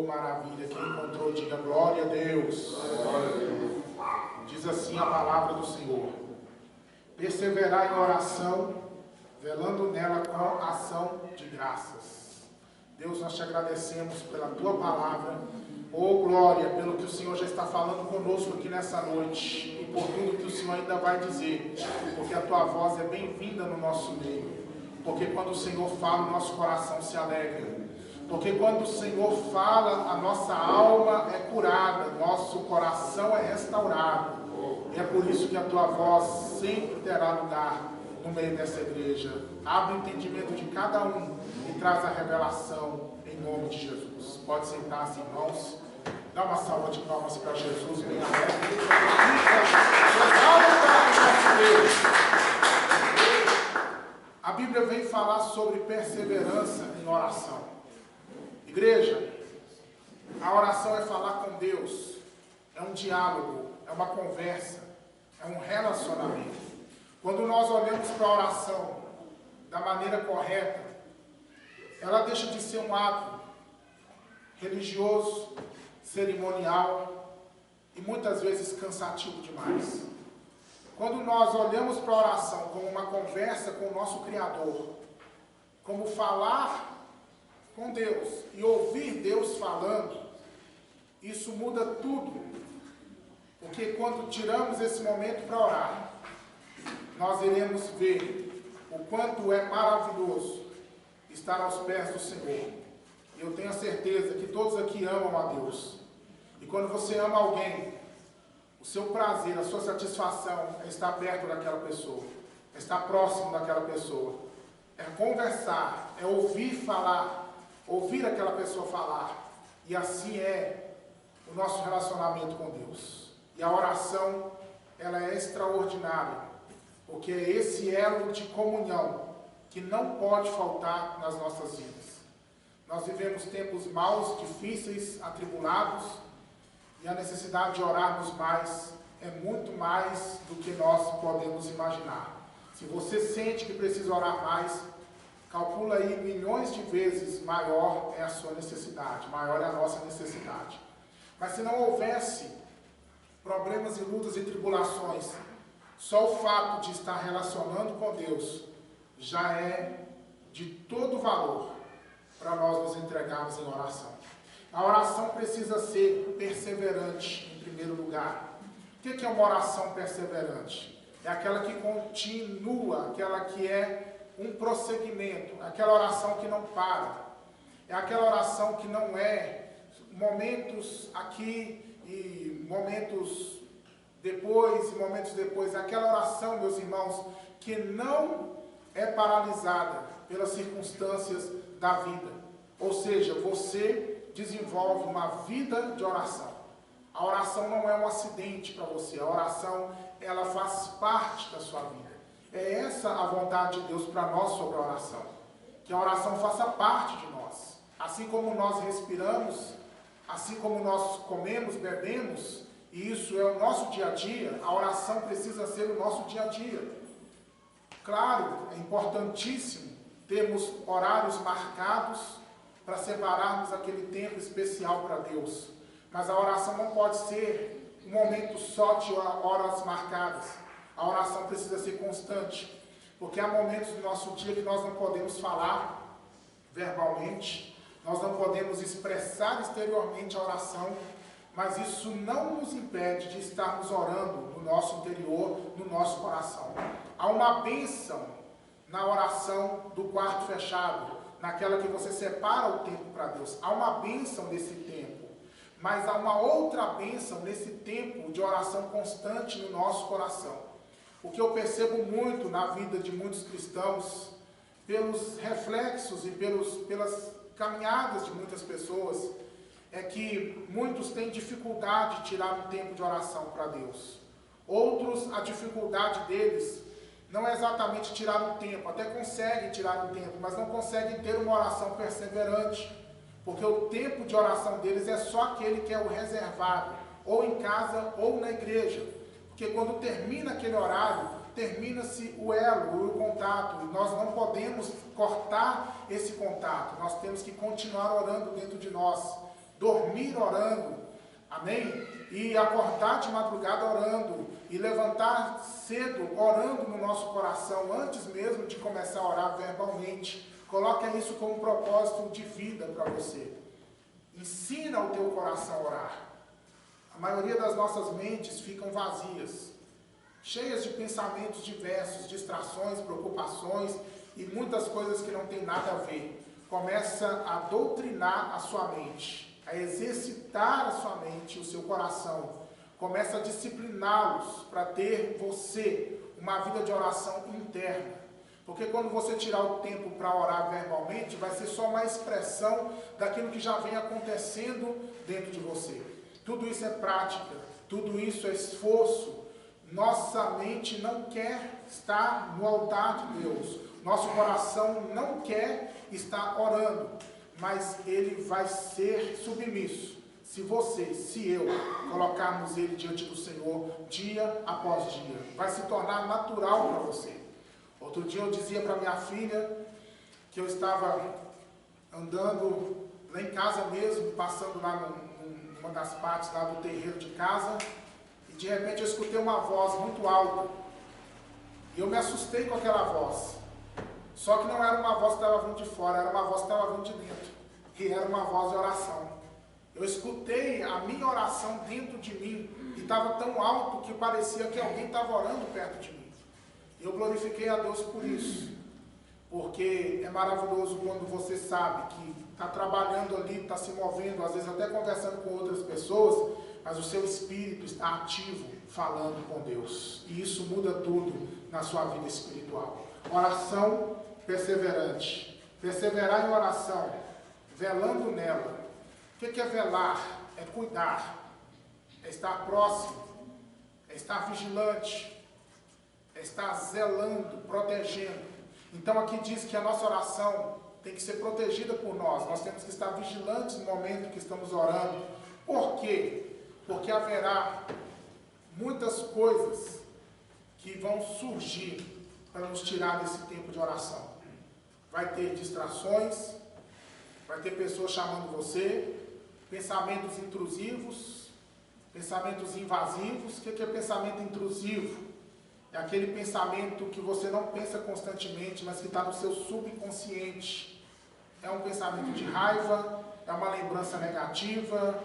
maravilha. Quem encontrou, diga glória a Deus. Diz assim a palavra do Senhor: perseverar em oração, velando nela com ação de graças. Deus, nós te agradecemos pela tua palavra. Oh glória, pelo que o Senhor já está falando conosco aqui nessa noite, e por tudo que o Senhor ainda vai dizer, porque a tua voz é bem-vinda no nosso meio, porque quando o Senhor fala, o nosso coração se alegra, porque quando o Senhor fala, a nossa alma é curada, nosso coração é restaurado, e é por isso que a tua voz sempre terá lugar no meio dessa igreja. Abre o entendimento de cada um e traz a revelação em nome de Jesus. Pode sentar-se, irmãos. Dá uma salva de palmas para Jesus, bem alegre. A Bíblia vem falar sobre perseverança em oração. Igreja, a oração é falar com Deus, é um diálogo, é uma conversa, é um relacionamento. Quando nós olhamos para a oração da maneira correta, ela deixa de ser um ato religioso, cerimonial e muitas vezes cansativo demais. Quando nós olhamos para a oração como uma conversa com o nosso Criador, como falar com Deus e ouvir Deus falando, isso muda tudo. Porque quando tiramos esse momento para orar, nós iremos ver o quanto é maravilhoso estar aos pés do Senhor. E eu tenho a certeza que todos aqui amam a Deus. E quando você ama alguém, o seu prazer, a sua satisfação é estar perto daquela pessoa, é estar próximo daquela pessoa, é conversar, é ouvir falar, ouvir aquela pessoa falar. E assim é o nosso relacionamento com Deus. E a oração, ela é extraordinária, porque é esse elo de comunhão que não pode faltar nas nossas vidas. Nós vivemos tempos maus, difíceis, atribulados, e a necessidade de orarmos mais é muito mais do que nós podemos imaginar. Se você sente que precisa orar mais, calcula aí milhões de vezes maior é a sua necessidade, maior é a nossa necessidade. Mas se não houvesse problemas e lutas e tribulações, só o fato de estar relacionando com Deus já é de todo valor para nós nos entregarmos em oração. A oração precisa ser perseverante, em primeiro lugar. O que é uma oração perseverante? É aquela que continua, aquela que é um prosseguimento, aquela oração que não para. É aquela oração que não é momentos aqui e momentos depois. É aquela oração, meus irmãos, que não é paralisada pelas circunstâncias da vida. Ou seja, você desenvolve uma vida de oração. A oração não é um acidente para você. A oração, ela faz parte da sua vida. É essa a vontade de Deus para nós sobre a oração. Que a oração faça parte de nós. Assim como nós respiramos, assim como nós comemos, bebemos, e isso é o nosso dia a dia, a oração precisa ser o nosso dia a dia. Claro, é importantíssimo termos horários marcados para separarmos aquele tempo especial para Deus. Mas a oração não pode ser um momento só de horas marcadas. A oração precisa ser constante, porque há momentos do nosso dia que nós não podemos falar verbalmente, nós não podemos expressar exteriormente a oração, mas isso não nos impede de estarmos orando no nosso interior, no nosso coração. Há uma bênção na oração do quarto fechado, naquela que você separa o tempo para Deus. Há uma bênção nesse tempo, mas há uma outra bênção nesse tempo de oração constante no nosso coração. O que eu percebo muito na vida de muitos cristãos, pelos reflexos e pelas caminhadas de muitas pessoas, é que muitos têm dificuldade de tirar um tempo de oração para Deus. Outros, a dificuldade deles não é exatamente tirar um tempo, até conseguem tirar um tempo, mas não conseguem ter uma oração perseverante, porque o tempo de oração deles é só aquele que é o reservado, ou em casa ou na igreja, porque quando termina aquele horário, termina-se o elo, o contato, e nós não podemos cortar esse contato, nós temos que continuar orando dentro de nós. dormir orando, amém? E acordar de madrugada orando, e levantar cedo orando no nosso coração, antes mesmo de começar a orar verbalmente. Coloca isso como propósito de vida para você. Ensina o teu coração a orar. A maioria das nossas mentes ficam vazias, cheias de pensamentos diversos, distrações, preocupações e muitas coisas que não tem nada a ver. Começa a doutrinar a sua mente, a exercitar a sua mente, o seu coração. Começa a discipliná-los para ter você uma vida de oração interna. Porque quando você tirar o tempo para orar verbalmente, vai ser só uma expressão daquilo que já vem acontecendo dentro de você. Tudo isso é prática, tudo isso é esforço. Nossa mente não quer estar no altar de Deus. Nosso coração não quer estar orando, mas ele vai ser submisso se você, se eu, colocarmos ele diante do Senhor dia após dia. Vai se tornar natural para você. Outro dia eu dizia para minha filha que eu estava andando lá em casa mesmo, passando lá numa das partes lá do terreiro de casa, e de repente eu escutei uma voz muito alta. E eu me assustei com aquela voz. Só que não era uma voz que estava vindo de fora, era uma voz que estava vindo de dentro. E era uma voz de oração. Eu escutei a minha oração dentro de mim, e estava tão alto que parecia que alguém estava orando perto de mim. Eu glorifiquei a Deus por isso, porque é maravilhoso quando você sabe que está trabalhando ali, está se movendo, às vezes até conversando com outras pessoas, mas o seu espírito está ativo, falando com Deus. E isso muda tudo na sua vida espiritual. Oração perseverante. Perseverar em oração, velando nela. O que é velar? É cuidar, é estar próximo, é estar vigilante, é estar zelando, protegendo. Então aqui diz que a nossa oração tem que ser protegida por nós. Nós temos que estar vigilantes no momento que estamos orando. Por quê? Porque haverá muitas coisas que vão surgir para nos tirar desse tempo de oração. Vai ter distrações, vai ter pessoas chamando você, pensamentos intrusivos, pensamentos invasivos. O que é pensamento intrusivo? É aquele pensamento que você não pensa constantemente, mas que está no seu subconsciente. É um pensamento de raiva, é uma lembrança negativa,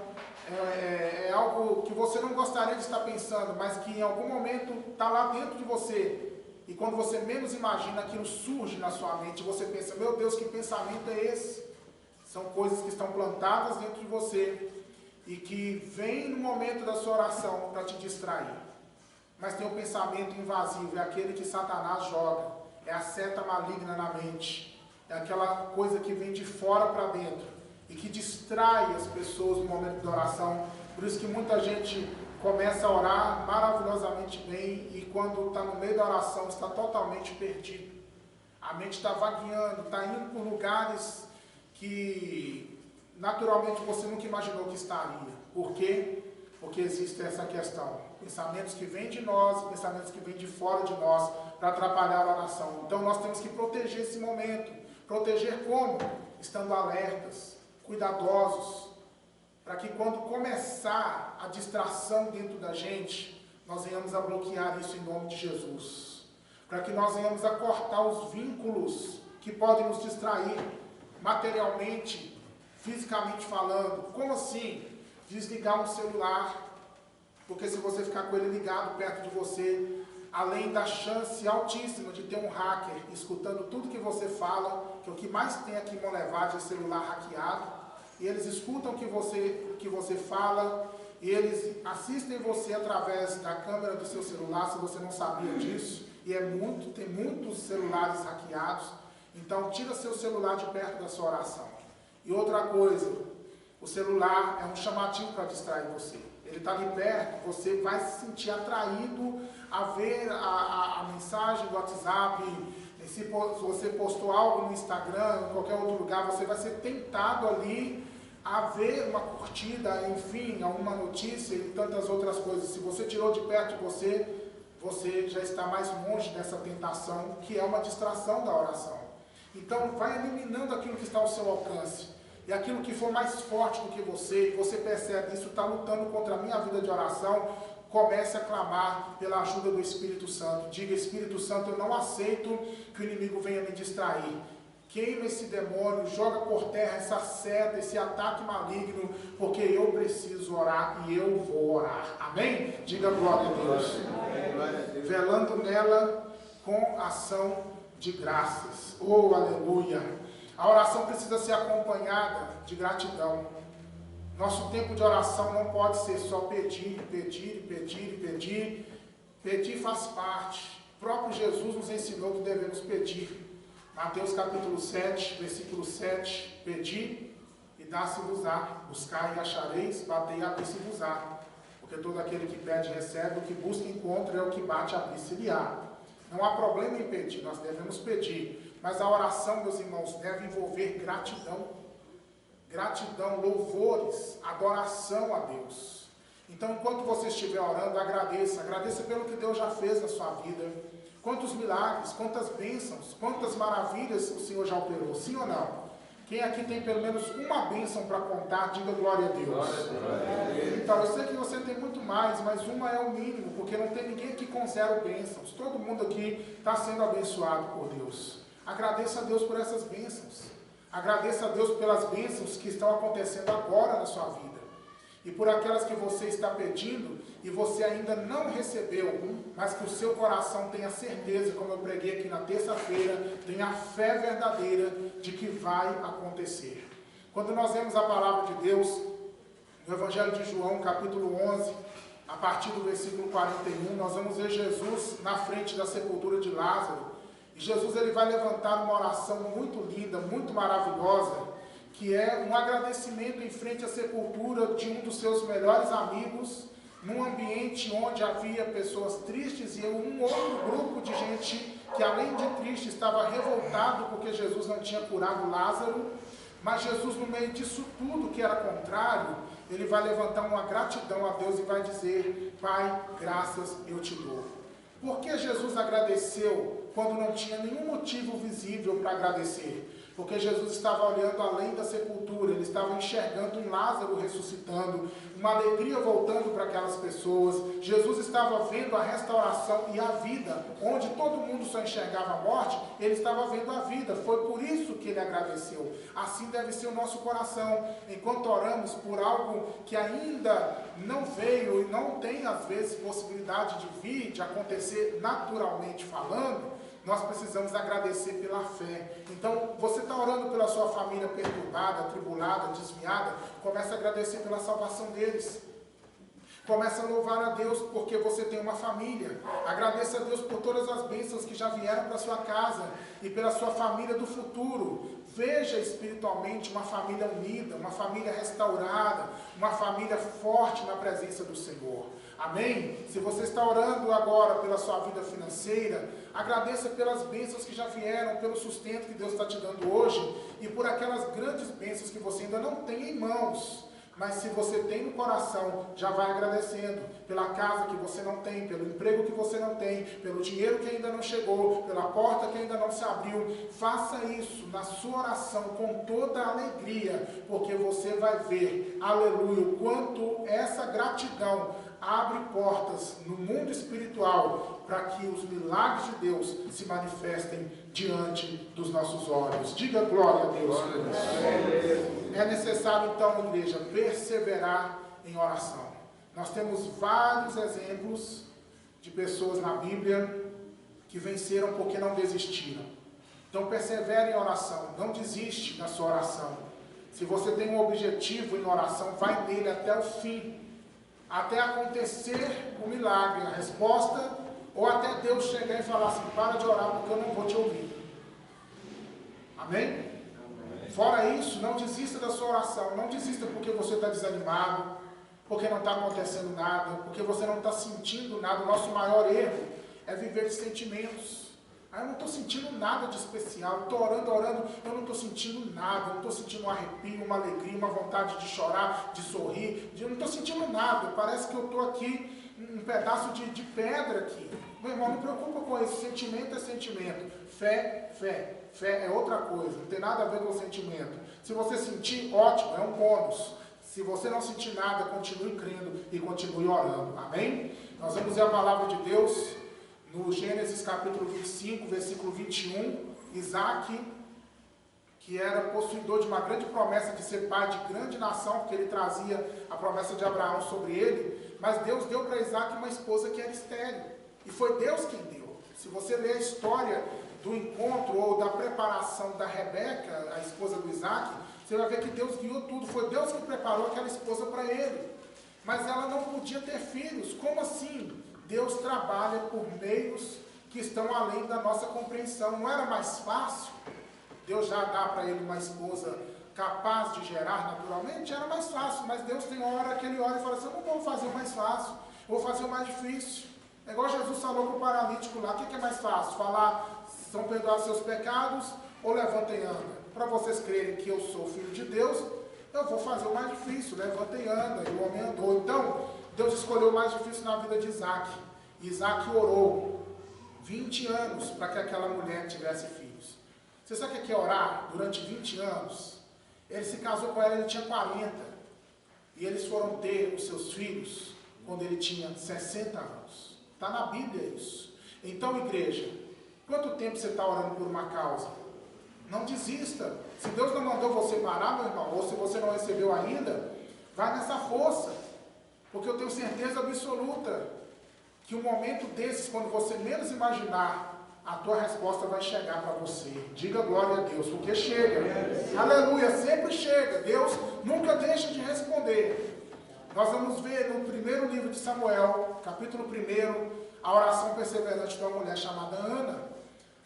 é algo que você não gostaria de estar pensando, mas que em algum momento está lá dentro de você. E quando você menos imagina, aquilo surge na sua mente, você pensa, meu Deus, que pensamento é esse? São coisas que estão plantadas dentro de você e que vêm no momento da sua oração para te distrair. Mas tem o pensamento invasivo, é aquele que Satanás joga, é a seta maligna na mente, é aquela coisa que vem de fora para dentro e que distrai as pessoas no momento da oração. Por isso que muita gente começa a orar maravilhosamente bem e quando está no meio da oração está totalmente perdido. A mente está vagueando, está indo por lugares que naturalmente você nunca imaginou que estaria. Por quê? Porque existe essa questão. Pensamentos que vêm de nós, pensamentos que vêm de fora de nós, para atrapalhar a oração. Então nós temos que proteger esse momento. Proteger como? Estando alertas, cuidadosos, para que quando começar a distração dentro da gente, nós venhamos a bloquear isso em nome de Jesus. Para que nós venhamos a cortar os vínculos que podem nos distrair materialmente, fisicamente falando. Como assim? Desligar um celular, porque se você ficar com ele ligado perto de você, além da chance altíssima de ter um hacker escutando tudo que você fala, que é o que mais tem aqui em Monlevade é celular hackeado, e eles escutam o que você fala, e eles assistem você através da câmera do seu celular, se você não sabia disso, e tem muitos celulares hackeados. Então tira seu celular de perto da sua oração. E outra coisa, o celular é um chamativo para distrair você. Ele está ali perto, você vai se sentir atraído a ver a mensagem do WhatsApp. Se você postou algo no Instagram, em qualquer outro lugar, você vai ser tentado ali a ver uma curtida, enfim, alguma notícia e tantas outras coisas. Se você tirou de perto de você, você já está mais longe dessa tentação, que é uma distração da oração. Então, vai eliminando aquilo que está ao seu alcance. e aquilo que for mais forte do que você, e você percebe isso, está lutando contra a minha vida de oração, comece a clamar pela ajuda do Espírito Santo. Diga: Espírito Santo, eu não aceito que o inimigo venha me distrair. Queima esse demônio, joga por terra essa seta, esse ataque maligno, porque eu preciso orar e eu vou orar. Amém? Diga glória a Deus. Velando nela com ação de graças. Oh, aleluia. A oração precisa ser acompanhada de gratidão. Nosso tempo de oração não pode ser só pedir, pedir, pedir, pedir. Pedir faz parte. O próprio Jesus nos ensinou que devemos pedir. Mateus capítulo 7, versículo 7. Pedi e dá-se-vos-á. Buscai e achareis, batei e abri-se-vos-á. Porque todo aquele que pede recebe, o que busca encontra, é o que bate abri-se-lhe-á. Não há problema em pedir, nós devemos pedir. Mas a oração, meus irmãos, deve envolver gratidão. Gratidão, louvores, adoração a Deus. Então, enquanto você estiver orando, agradeça. Agradeça pelo que Deus já fez na sua vida. Quantos milagres, quantas bênçãos, quantas maravilhas o Senhor já operou. Sim ou não? Quem aqui tem pelo menos uma bênção para contar, diga glória a Deus. Então, eu sei que você tem muito mais, mas uma é o mínimo, porque não tem ninguém aqui com 0 bênçãos. Todo mundo aqui está sendo abençoado por Deus. Agradeça a Deus por essas bênçãos. Agradeça a Deus pelas bênçãos que estão acontecendo agora na sua vida. E por aquelas que você está pedindo e você ainda não recebeu, mas que o seu coração tenha certeza, como eu preguei aqui na terça-feira, tenha fé verdadeira de que vai acontecer. Quando nós vemos a palavra de Deus, no Evangelho de João, capítulo 11, a partir do versículo 41, nós vamos ver Jesus na frente da sepultura de Lázaro. E Jesus ele vai levantar uma oração muito linda, muito maravilhosa, que é um agradecimento em frente à sepultura de um dos seus melhores amigos, num ambiente onde havia pessoas tristes e um outro grupo de gente que, além de triste, estava revoltado porque Jesus não tinha curado Lázaro. Mas Jesus, no meio disso tudo que era contrário, ele vai levantar uma gratidão a Deus e vai dizer: Pai, graças eu te dou. Por que Jesus agradeceu quando não tinha nenhum motivo visível para agradecer? Porque Jesus estava olhando além da sepultura, ele estava enxergando um Lázaro ressuscitando, uma alegria voltando para aquelas pessoas. Jesus estava vendo a restauração e a vida, onde todo mundo só enxergava a morte, ele estava vendo a vida. Foi por isso que ele agradeceu. Assim deve ser o nosso coração. Enquanto oramos por algo que ainda não veio e não tem às vezes possibilidade de vir, de acontecer naturalmente falando, nós precisamos agradecer pela fé. Então, você está orando pela sua família perturbada, atribulada, desviada, comece a agradecer pela salvação deles. Comece a louvar a Deus porque você tem uma família. Agradeça a Deus por todas as bênçãos que já vieram para a sua casa e pela sua família do futuro. Veja espiritualmente uma família unida, uma família restaurada, uma família forte na presença do Senhor. Amém? Se você está orando agora pela sua vida financeira, agradeça pelas bênçãos que já vieram, pelo sustento que Deus está te dando hoje e por aquelas grandes bênçãos que você ainda não tem em mãos. Mas se você tem no coração, já vai agradecendo pela casa que você não tem, pelo emprego que você não tem, pelo dinheiro que ainda não chegou, pela porta que ainda não se abriu. Faça isso na sua oração com toda a alegria, porque você vai ver, aleluia, o quanto essa gratidão abre portas no mundo espiritual para que os milagres de Deus se manifestem diante dos nossos olhos. Diga glória a Deus. É necessário então, igreja, perseverar em oração. Nós temos vários exemplos de pessoas na Bíblia que venceram porque não desistiram. Então persevere em oração, não desiste da sua oração. Se você tem um objetivo em oração, vai nele até o fim. Até acontecer o milagre, a resposta, ou até Deus chegar e falar assim: para de orar porque eu não vou te ouvir. Amém? Fora isso, não desista da sua oração. Não desista porque você está desanimado, porque não está acontecendo nada, porque você não está sentindo nada. O nosso maior erro é viver de sentimentos. Eu não estou sentindo nada de especial, estou orando, eu não estou sentindo nada, eu não estou sentindo um arrepio, uma alegria, uma vontade de chorar, de sorrir, eu não estou sentindo nada, parece que eu estou aqui, um pedaço de pedra aqui. Meu irmão, não preocupa com isso, sentimento é sentimento, fé é outra coisa, não tem nada a ver com sentimento. Se você sentir, ótimo, é um bônus. Se você não sentir nada, continue crendo e continue orando. Amém? Nós vamos ver a palavra de Deus no Gênesis capítulo 25, versículo 21. Isaac, que era possuidor de uma grande promessa de ser pai de grande nação, porque ele trazia a promessa de Abraão sobre ele, mas Deus deu para Isaac uma esposa que era estéril, e foi Deus quem deu. Se você ler a história do encontro ou da preparação da Rebeca, a esposa do Isaac, você vai ver que Deus guiou tudo, foi Deus que preparou aquela esposa para ele, mas ela não podia ter filhos. Como assim? Deus trabalha por meios que estão além da nossa compreensão. Não era mais fácil Deus já dá para ele uma esposa capaz de gerar naturalmente? Era mais fácil, mas Deus tem hora que ele olha e fala assim: eu não vou fazer o mais fácil, eu vou fazer o mais difícil. É igual Jesus falou para o paralítico lá: o que é mais fácil? Falar, são perdoados seus pecados, ou levanta e anda? Para vocês crerem que eu sou filho de Deus, eu vou fazer o mais difícil, levanta e anda, e o homem andou. Então, Deus escolheu o mais difícil na vida de Isaac. Isaac orou 20 anos para que aquela mulher tivesse filhos. Você sabe o que é orar durante 20 anos? Ele se casou com ela, ele tinha 40. E eles foram ter os seus filhos quando ele tinha 60 anos. Está na Bíblia isso. Então, igreja, quanto tempo você está orando por uma causa? Não desista. Se Deus não mandou você parar, meu irmão, ou se você não recebeu ainda, vai nessa força. Porque eu tenho certeza absoluta que um momento desses, quando você menos imaginar, a tua resposta vai chegar para você. Diga glória a Deus, porque chega. Aleluia, sempre chega. Deus nunca deixa de responder. Nós vamos ver no primeiro livro de Samuel, capítulo 1, a oração perseverante de uma mulher chamada Ana.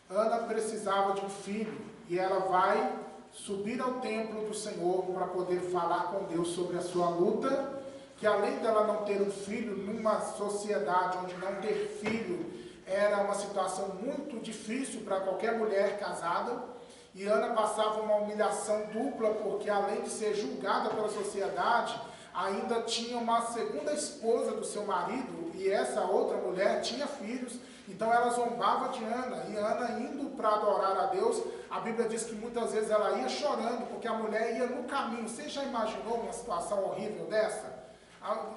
Ana precisava de um filho e ela vai subir ao templo do Senhor para poder falar com Deus sobre a sua luta, que além dela não ter um filho, numa sociedade onde não ter filho era uma situação muito difícil para qualquer mulher casada, e Ana passava uma humilhação dupla, porque além de ser julgada pela sociedade, ainda tinha uma segunda esposa do seu marido, e essa outra mulher tinha filhos. Então ela zombava de Ana, e Ana indo para adorar a Deus, a Bíblia diz que muitas vezes ela ia chorando, porque a mulher ia no caminho. Você já imaginou uma situação horrível dessa?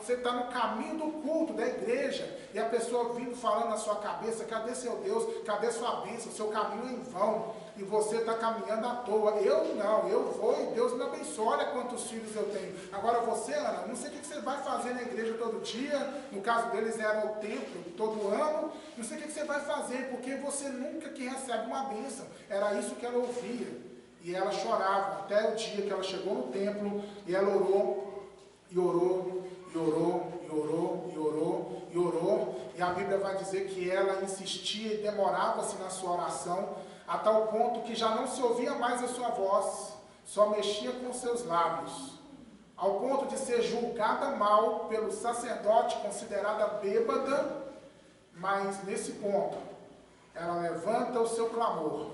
Você está no caminho do culto, da igreja, e a pessoa vindo falando na sua cabeça: cadê seu Deus, cadê sua bênção, seu caminho é em vão, e você está caminhando à toa. Eu não, eu vou e Deus me abençoa, olha quantos filhos eu tenho. Agora você, Ana, não sei o que você vai fazer na igreja todo dia, no caso deles era o templo todo ano, não sei o que você vai fazer, porque você nunca que recebe uma bênção. Era isso que ela ouvia, e ela chorava, até o dia que ela chegou no templo, e ela orou, e orou, e orou, e orou, e orou, e orou, e a Bíblia vai dizer que ela insistia e demorava-se na sua oração, a tal ponto que já não se ouvia mais a sua voz, só mexia com os seus lábios, ao ponto de ser julgada mal pelo sacerdote, considerada bêbada. Mas nesse ponto, ela levanta o seu clamor,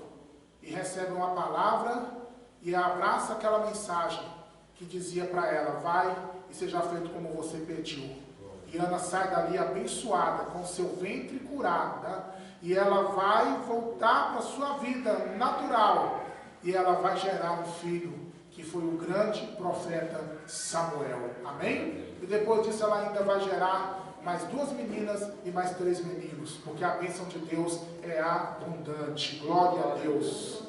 e recebe uma palavra, e abraça aquela mensagem, que dizia para ela: vai e seja feito como você pediu. E Ana sai dali abençoada, com o seu ventre curado, né? E ela vai voltar para a sua vida natural, e ela vai gerar um filho, que foi o grande profeta Samuel. Amém? E depois disso ela ainda vai gerar mais 2 meninas e mais 3 meninos, porque a bênção de Deus é abundante. Glória a Deus.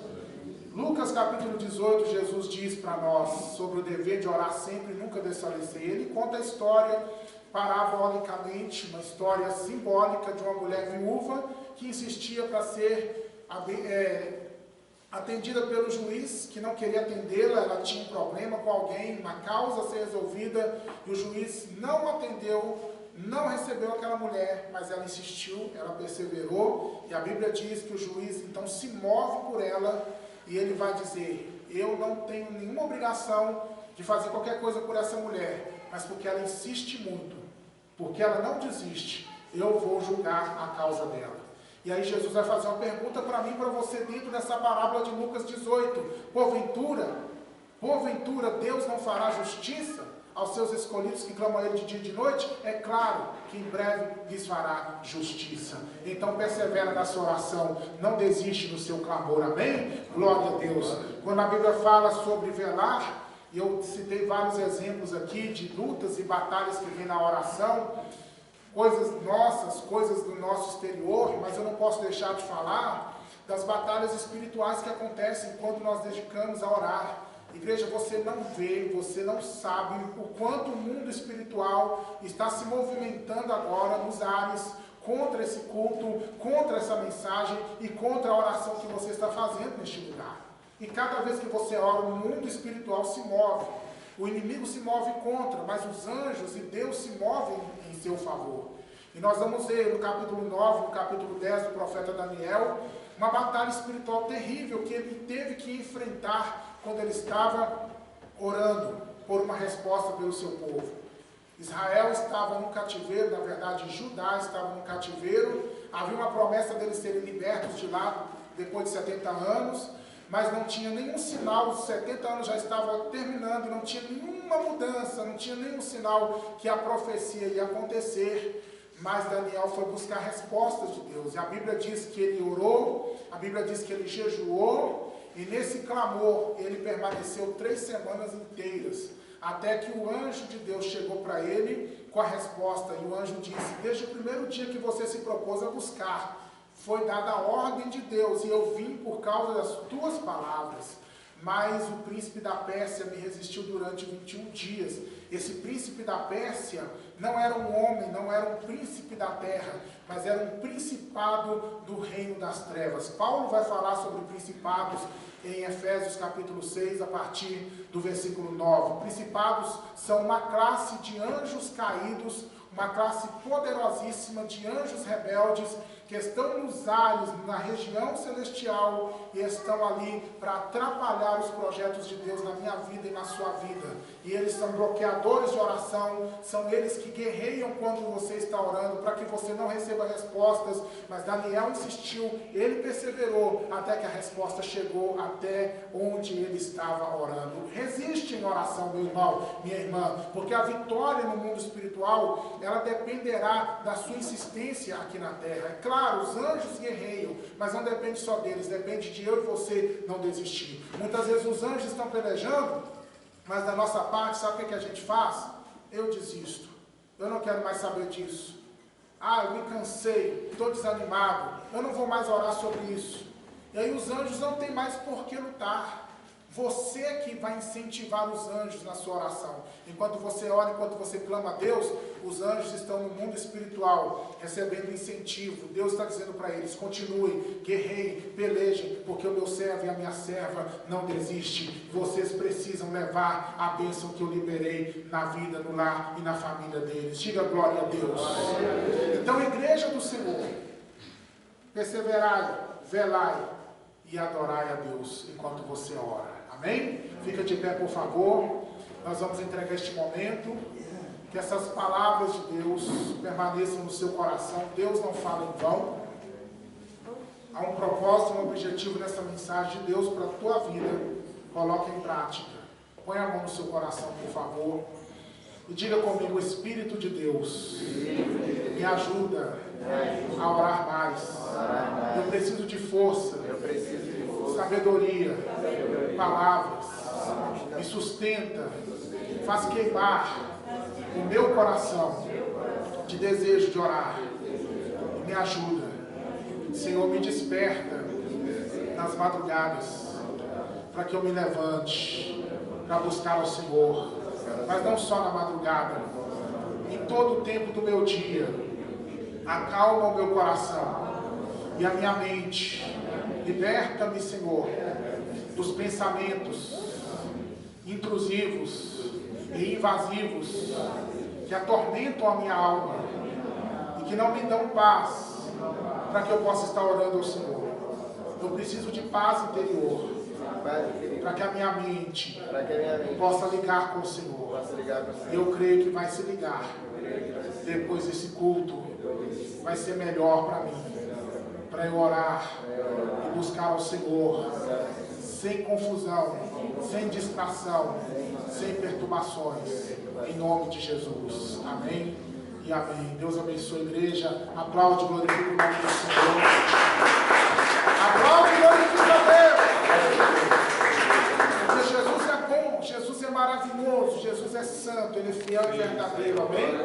Lucas capítulo 18, Jesus diz para nós sobre o dever de orar sempre e nunca desfalecer. Ele conta a história parabolicamente, uma história simbólica de uma mulher viúva que insistia para ser atendida pelo juiz, que não queria atendê-la. Ela tinha um problema com alguém, uma causa a ser resolvida, e o juiz não atendeu, não recebeu aquela mulher, mas ela insistiu, ela perseverou, e a Bíblia diz que o juiz então se move por ela, e ele vai dizer: eu não tenho nenhuma obrigação de fazer qualquer coisa por essa mulher, mas porque ela insiste muito, porque ela não desiste, eu vou julgar a causa dela. E aí Jesus vai fazer uma pergunta para mim e para você dentro dessa parábola de Lucas 18. Porventura Deus não fará justiça aos seus escolhidos que clamam a Ele de dia e de noite, é claro que em breve lhes fará justiça. Então persevera na sua oração, não desiste do seu clamor, amém? Glória a Deus. Quando a Bíblia fala sobre velar, e eu citei vários exemplos aqui de lutas e batalhas que vem na oração, coisas nossas, coisas do nosso exterior, mas eu não posso deixar de falar das batalhas espirituais que acontecem quando nós dedicamos a orar. Igreja, você não vê, você não sabe o quanto o mundo espiritual está se movimentando agora nos ares contra esse culto, contra essa mensagem e contra a oração que você está fazendo neste lugar. E cada vez que você ora, o mundo espiritual se move. O inimigo se move contra, mas os anjos e Deus se movem em seu favor. E nós vamos ver no capítulo 9, no capítulo 10 do profeta Daniel, uma batalha espiritual terrível que ele teve que enfrentar quando ele estava orando por uma resposta pelo seu povo. Israel estava no cativeiro, na verdade Judá estava no cativeiro, havia uma promessa deles serem libertos de lá depois de 70 anos, mas não tinha nenhum sinal, os 70 anos já estavam terminando, não tinha nenhuma mudança, não tinha nenhum sinal que a profecia ia acontecer. Mas Daniel foi buscar respostas de Deus, e a Bíblia diz que ele orou, a Bíblia diz que ele jejuou, e nesse clamor ele permaneceu 3 semanas inteiras, até que o anjo de Deus chegou para ele com a resposta, e o anjo disse: desde o primeiro dia que você se propôs a buscar, foi dada a ordem de Deus, e eu vim por causa das tuas palavras. Mas o príncipe da Pérsia me resistiu durante 21 dias. Esse príncipe da Pérsia não era um homem, não era um príncipe da terra, mas era um principado do reino das trevas. Paulo vai falar sobre principados em Efésios capítulo 6, a partir do versículo 9. Principados são uma classe de anjos caídos, uma classe poderosíssima de anjos rebeldes, que estão nos ares, na região celestial, e estão ali para atrapalhar os projetos de Deus na minha vida e na sua vida. E eles são bloqueadores de oração, são eles que guerreiam quando você está orando, para que você não receba respostas. Mas Daniel insistiu, ele perseverou, até que a resposta chegou até onde ele estava orando. Resiste em oração, meu irmão, minha irmã, porque a vitória no mundo espiritual, ela dependerá da sua insistência aqui na terra. É claro, os anjos guerreiam, mas não depende só deles, depende de eu e você não desistir. Muitas vezes os anjos estão pelejando, mas da nossa parte, sabe o que a gente faz? Eu desisto, eu não quero mais saber disso. Eu me cansei, estou desanimado, eu não vou mais orar sobre isso. E aí os anjos não têm mais por que lutar. Você que vai incentivar os anjos na sua oração. Enquanto você ora, enquanto você clama a Deus, os anjos estão no mundo espiritual, recebendo incentivo. Deus está dizendo para eles: continuem, guerreiem, pelejem, porque o meu servo e a minha serva não desistem. Vocês precisam levar a bênção que eu liberei na vida, no lar e na família deles. Diga glória a Deus. Então, igreja do Senhor, perseverai, velai e adorai a Deus enquanto você ora. Amém? Fica de pé, por favor. Nós vamos entregar este momento. Que essas palavras de Deus permaneçam no seu coração. Deus não fala em vão. Há um propósito, um objetivo nessa mensagem de Deus para a tua vida. Coloque em prática. Põe a mão no seu coração, por favor. E diga comigo: Espírito de Deus, me ajuda a orar mais. Eu preciso de força, sabedoria, palavras. Me sustenta, faz queimar o meu coração de desejo de orar. Me ajuda, Senhor, me desperta nas madrugadas, para que eu me levante para buscar o Senhor. Mas não só na madrugada, em todo o tempo do meu dia. Acalma o meu coração e a minha mente. Liberta-me, Senhor, dos pensamentos intrusivos e invasivos que atormentam a minha alma e que não me dão paz para que eu possa estar orando ao Senhor. Eu preciso de paz interior para que a minha mente possa ligar com o Senhor. Eu creio que vai se ligar depois desse culto. Vai ser melhor para mim, para eu orar e buscar ao Senhor sem confusão, sem distração, sem perturbações, em nome de Jesus. Amém e amém. Deus abençoe a igreja. Aplaude e glorifica o nome do Senhor. Aplaude e glorifica a Deus. Porque Jesus é bom, Jesus é maravilhoso, Jesus é santo, Ele é fiel e verdadeiro. Amém?